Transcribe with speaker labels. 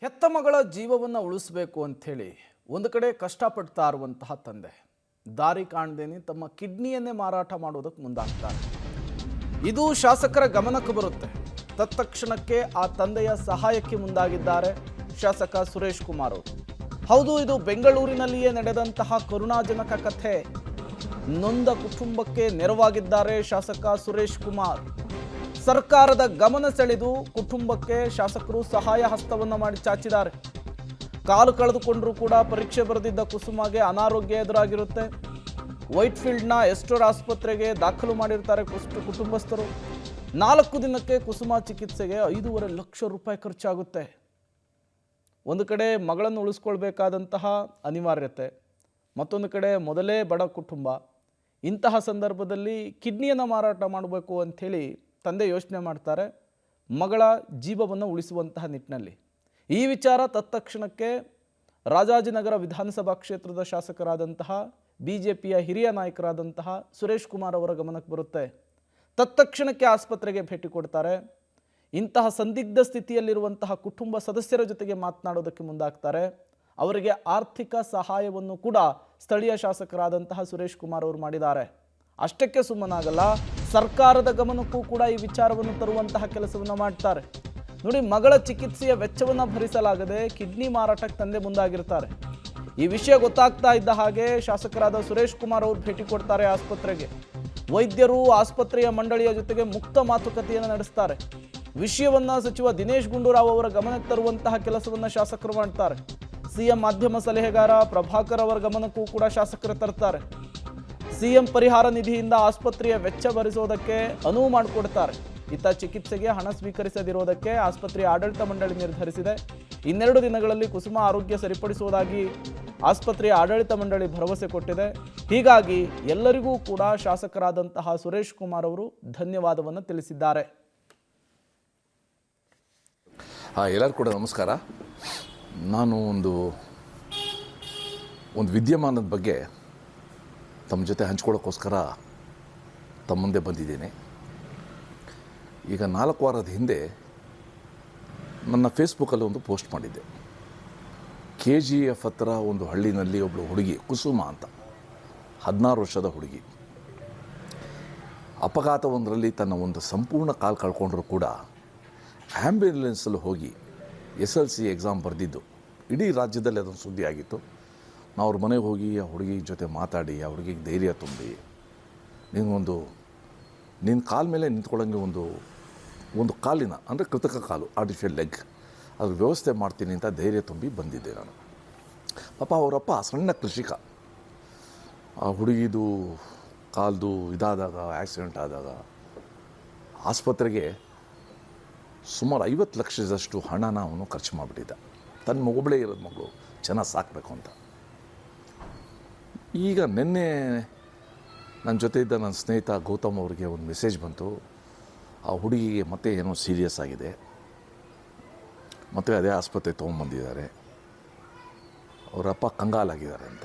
Speaker 1: ಹೆತ್ತ ಮಗಳ ಜೀವವನ್ನು ಉಳಿಸಬೇಕು ಅಂಥೇಳಿ ಒಂದು ಕಡೆ ಕಷ್ಟಪಡ್ತಾ ಇರುವಂತಹ ತಂದೆ ದಾರಿ ಕಾಣದೇನೆ ತಮ್ಮ ಕಿಡ್ನಿಯನ್ನೇ ಮಾರಾಟ ಮಾಡೋದಕ್ಕೆ ಮುಂದಾಗ್ತಾರೆ. ಇದು ಶಾಸಕರ ಗಮನಕ್ಕೆ ಬರುತ್ತೆ. ತತ್ಕ್ಷಣಕ್ಕೆ ಆ ತಂದೆಯ ಸಹಾಯಕ್ಕೆ ಮುಂದಾಗಿದ್ದಾರೆ ಶಾಸಕ ಸುರೇಶ್ ಕುಮಾರ್ ಅವರು. ಹೌದು, ಇದು ಬೆಂಗಳೂರಿನಲ್ಲಿಯೇ ನಡೆದಂತಹ ಕರುಣಾಜನಕ ಕಥೆ. ನೊಂದ ಕುಟುಂಬಕ್ಕೆ ನೆರವಾಗಿದ್ದಾರೆ ಶಾಸಕ ಸುರೇಶ್ ಕುಮಾರ್. ಸರ್ಕಾರದ ಗಮನ ಸೆಳೆದು ಕುಟುಂಬಕ್ಕೆ ಶಾಸಕರು ಸಹಾಯ ಹಸ್ತವನ್ನು ಮಾಡಿ ಚಾಚಿದ್ದಾರೆ. ಕಾಲು ಕಳೆದುಕೊಂಡರೂ ಕೂಡ ಪರೀಕ್ಷೆ ಬರೆದಿದ್ದ ಕುಸುಮಗೆ ಅನಾರೋಗ್ಯ ಎದುರಾಗಿರುತ್ತೆ. ವೈಟ್ಫೀಲ್ಡ್ನ ಎಸ್ಟರ್ ಆಸ್ಪತ್ರೆಗೆ ದಾಖಲು ಮಾಡಿರ್ತಾರೆ ಕುಟುಂಬಸ್ಥರು. 4 ದಿನಕ್ಕೆ ಕುಸುಮ ಚಿಕಿತ್ಸೆಗೆ 5.5 ಲಕ್ಷ ರೂಪಾಯಿ ಖರ್ಚಾಗುತ್ತೆ. ಒಂದು ಕಡೆ ಮಗಳನ್ನು ಉಳಿಸ್ಕೊಳ್ಬೇಕಾದಂತಹ ಅನಿವಾರ್ಯತೆ, ಮತ್ತೊಂದು ಕಡೆ ಮೊದಲೇ ಬಡ ಕುಟುಂಬ. ಇಂತಹ ಸಂದರ್ಭದಲ್ಲಿ ಕಿಡ್ನಿಯನ್ನು ಮಾರಾಟ ಮಾಡಬೇಕು ಅಂಥೇಳಿ ತಂದೆ ಯೋಚನೆ ಮಾಡ್ತಾರೆ, ಮಗಳ ಜೀವವನ್ನು ಉಳಿಸುವಂತಹ ನಿಟ್ಟಿನಲ್ಲಿ. ಈ ವಿಚಾರ ತತ್ಕ್ಷಣಕ್ಕೆ ರಾಜಾಜಿನಗರ ವಿಧಾನಸಭಾ ಕ್ಷೇತ್ರದ ಶಾಸಕರಾದಂತಹ ಬಿಜೆಪಿಯ ಹಿರಿಯ ನಾಯಕರಾದಂತಹ ಸುರೇಶ್ ಕುಮಾರ್ ಅವರ ಗಮನಕ್ಕೆ ಬರುತ್ತೆ. ತತ್ಕ್ಷಣಕ್ಕೆ ಆಸ್ಪತ್ರೆಗೆ ಭೇಟಿ ಕೊಡ್ತಾರೆ. ಇಂತಹ ಸಂದಿಗ್ಧ ಸ್ಥಿತಿಯಲ್ಲಿರುವಂತಹ ಕುಟುಂಬ ಸದಸ್ಯರ ಜೊತೆಗೆ ಮಾತನಾಡೋದಕ್ಕೆ ಮುಂದಾಗ್ತಾರೆ. ಅವರಿಗೆ ಆರ್ಥಿಕ ಸಹಾಯವನ್ನು ಕೂಡ ಸ್ಥಳೀಯ ಶಾಸಕರಾದಂತಹ ಸುರೇಶ್ ಕುಮಾರ್ ಅವರು ಮಾಡಿದ್ದಾರೆ. ಅಷ್ಟಕ್ಕೆ ಸುಮ್ಮನಾಗಲ್ಲ, ಸರ್ಕಾರದ ಗಮನಕ್ಕೂ ಕೂಡ ಈ ವಿಚಾರವನ್ನು ತರುವಂತಹ ಕೆಲಸವನ್ನು ಮಾಡ್ತಾರೆ. ನೋಡಿ, ಮಗಳ ಚಿಕಿತ್ಸೆಯ ವೆಚ್ಚವನ್ನು ಭರಿಸಲಾಗದೆ ಕಿಡ್ನಿ ಮಾರಾಟಕ್ಕೆ ತಂದೆ ಮುಂದಾಗಿರ್ತಾರೆ. ಈ ವಿಷಯ ಗೊತ್ತಾಗ್ತಾ ಇದ್ದ ಹಾಗೆ ಶಾಸಕರಾದ ಸುರೇಶ್ ಕುಮಾರ್ ಅವರು ಭೇಟಿ ಕೊಡ್ತಾರೆ ಆಸ್ಪತ್ರೆಗೆ. ವೈದ್ಯರು ಆಸ್ಪತ್ರೆಯ ಮಂಡಳಿಯ ಜೊತೆಗೆ ಮುಕ್ತ ಮಾತುಕತೆಯನ್ನು ನಡೆಸ್ತಾರೆ. ವಿಷಯವನ್ನು ಸಚಿವ ದಿನೇಶ್ ಗುಂಡೂರಾವ್ ಅವರ ಗಮನಕ್ಕೆ ತರುವಂತಹ ಕೆಲಸವನ್ನು ಶಾಸಕರು ಮಾಡ್ತಾರೆ. ಸಿಎಂ ಮಾಧ್ಯಮ ಸಲಹೆಗಾರ ಪ್ರಭಾಕರ್ ಅವರ ಗಮನಕ್ಕೂ ಕೂಡ ಶಾಸಕರು ತರ್ತಾರೆ. ಸಿಎಂ ಪರಿಹಾರ ನಿಧಿಯಿಂದ ಆಸ್ಪತ್ರೆಯ ವೆಚ್ಚ ಭರಿಸೋದಕ್ಕೆ ಅನುವು ಮಾಡಿಕೊಡ್ತಾರೆ. ಇತ್ತ ಚಿಕಿತ್ಸೆಗೆ ಹಣ ಸ್ವೀಕರಿಸದಿರೋದಕ್ಕೆ ಆಸ್ಪತ್ರೆಯ ಆಡಳಿತ ಮಂಡಳಿ ನಿರ್ಧರಿಸಿದೆ. 2 ದಿನಗಳಲ್ಲಿ ಕುಸುಮ ಆರೋಗ್ಯ ಸರಿಪಡಿಸುವುದಾಗಿ ಆಸ್ಪತ್ರೆಯ ಆಡಳಿತ ಮಂಡಳಿ ಭರವಸೆ ಕೊಟ್ಟಿದೆ. ಹೀಗಾಗಿ ಎಲ್ಲರಿಗೂ ಕೂಡ ಶಾಸಕರಾದಂತಹ ಸುರೇಶ್ ಕುಮಾರ್ ಅವರು ಧನ್ಯವಾದವನ್ನು ತಿಳಿಸಿದ್ದಾರೆ.
Speaker 2: ಎಲ್ಲರೂ ಕೂಡ ನಮಸ್ಕಾರ. ನಾನು ಒಂದು ವಿದ್ಯಮಾನದ ಬಗ್ಗೆ ತಮ್ಮ ಜೊತೆ ಹಂಚ್ಕೊಳ್ಳೋಕ್ಕೋಸ್ಕರ ತಮ್ಮ ಮುಂದೆ ಬಂದಿದ್ದೇನೆ. ಈಗ 4 ವಾರದ ಹಿಂದೆ ನನ್ನ ಫೇಸ್ಬುಕ್ಕಲ್ಲಿ ಒಂದು ಪೋಸ್ಟ್ ಮಾಡಿದ್ದೆ. KGF ಹತ್ರ ಒಂದು ಹಳ್ಳಿನಲ್ಲಿ ಒಬ್ಬಳು ಹುಡುಗಿ, ಕುಸುಮ ಅಂತ, 16 ವರ್ಷದ ಹುಡುಗಿ, ಅಪಘಾತವೊಂದರಲ್ಲಿ ತನ್ನ ಒಂದು ಸಂಪೂರ್ಣ ಕಾಲು ಕಳ್ಕೊಂಡ್ರೂ ಕೂಡ ಆ್ಯಂಬ್ಯುಲೆನ್ಸಲ್ಲಿ ಹೋಗಿ SLC ಎಕ್ಸಾಮ್ ಬರೆದಿದ್ದು ಇಡೀ ರಾಜ್ಯದಲ್ಲಿ ಅದೊಂದು ಸುದ್ದಿ ಆಗಿತ್ತು. ನಾವು ಅವ್ರ ಮನೆಗೆ ಹೋಗಿ ಆ ಹುಡುಗಿ ಜೊತೆ ಮಾತಾಡಿ ಆ ಹುಡುಗಿಗೆ ಧೈರ್ಯ ತುಂಬಿ, ನಿನ್ನ ಕಾಲ ಮೇಲೆ ನಿಂತ್ಕೊಳ್ಳೋಂಗೆ ಒಂದು ಕಾಲಿನ, ಅಂದರೆ ಕೃತಕ ಕಾಲು, ಆರ್ಟಿಫಿಷಿಯಲ್ ಲೆಗ್, ಅದ್ರ ವ್ಯವಸ್ಥೆ ಮಾಡ್ತೀನಿ ಅಂತ ಧೈರ್ಯ ತುಂಬಿ ಬಂದಿದ್ದೆ ನಾನು. ಪಾಪ ಅವರಪ್ಪ ಸಣ್ಣ ಕೃಷಿಕ. ಆ ಹುಡುಗಿದು ಕಾಲ್ದು ಇದಾದಾಗ, ಆಕ್ಸಿಡೆಂಟ್ ಆದಾಗ ಆಸ್ಪತ್ರೆಗೆ ಸುಮಾರು 50 ಲಕ್ಷದಷ್ಟು ಹಣನ ಅವನು ಖರ್ಚು ಮಾಡಿಬಿಟ್ಟಿದ್ದ. ತನ್ನ ಒಬ್ಬಳೇ ಇರೋದು ಮಗಳು ಚೆನ್ನಾಗಿ ಸಾಕಬೇಕು ಅಂತ. ಈಗ ನಿನ್ನೆ ನನ್ನ ಜೊತೆ ಇದ್ದ ನನ್ನ ಸ್ನೇಹಿತ ಗೌತಮ್ ಅವರಿಗೆ ಒಂದು ಮೆಸೇಜ್ ಬಂತು, ಆ ಹುಡುಗಿಗೆ ಮತ್ತೆ ಏನೋ ಸೀರಿಯಸ್ ಆಗಿದೆ, ಮತ್ತು ಅದೇ ಆಸ್ಪತ್ರೆ ತೊಗೊಂಬಂದಿದ್ದಾರೆ, ಅವರಪ್ಪ ಕಂಗಾಲಾಗಿದ್ದಾರೆ ಅಂತ.